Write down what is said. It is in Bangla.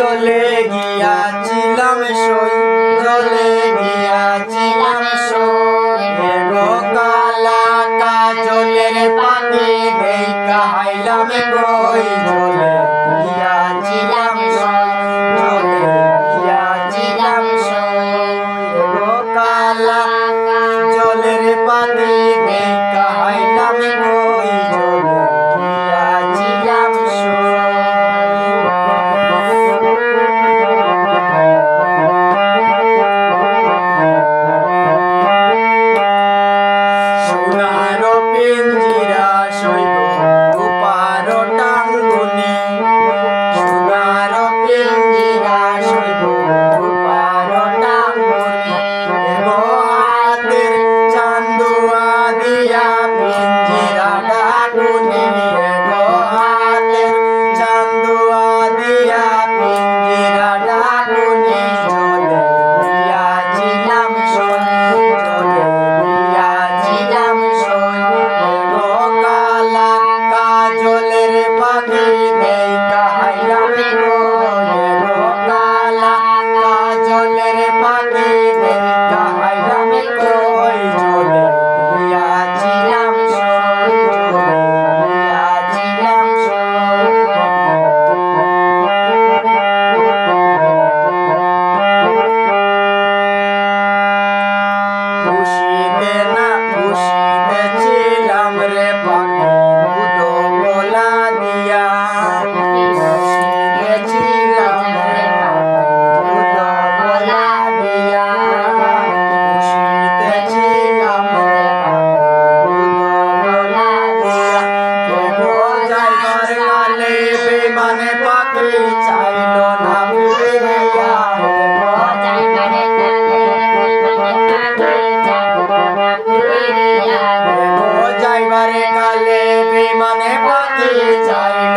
জলে গিয়াছিলাম সই, জলে গিয়াছিলাম সই। গো কালা কাজলের পানি দেখা হাইলাম কই, জলে গিয়াছিলাম সই, জলে গিয়াছিলাম সই। গো কালা কাজলের পানি দেখা হাইলাম কই, জলে গিয়াছিলাম সই। সোনার পিঞ্জিরা সইব রূপার টাঙ্গুনি, সোনার পিঞ্জিরা সইব রূপার টাঙ্গুনি। গো হাতের চান্দুয়া দিয়া পিঞ্জিরা ডাকুনি, গো হাতের চান্দুয়া দিয়া পিঞ্জিরা ডাকুনি। জলে গিয়াছিলাম সই, জলে গিয়াছিলাম সই। গো কালা কাজলের পানি দেখা হাইলাম কই, গো কালা কাজলের পানি দেখা হাইলাম কই, জলে গিয়াছিলাম সই, জলে গিয়াছিলাম সই। খুশিতে না খুশিতে ছিলাম রে পাখি দুধ গোলা দিয়া, খুশিতে ছিলাম রে পাখি দুধ গোলা দিয়া, খুশিতে ছিলাম রে পাখি দুধ গোলা দিয়া। গো যাইবার কালে বেমানে পাখি চাইল না ফিরিয়া, গো যাইবার যাইবারে কালে বিমানে পাখি চাইল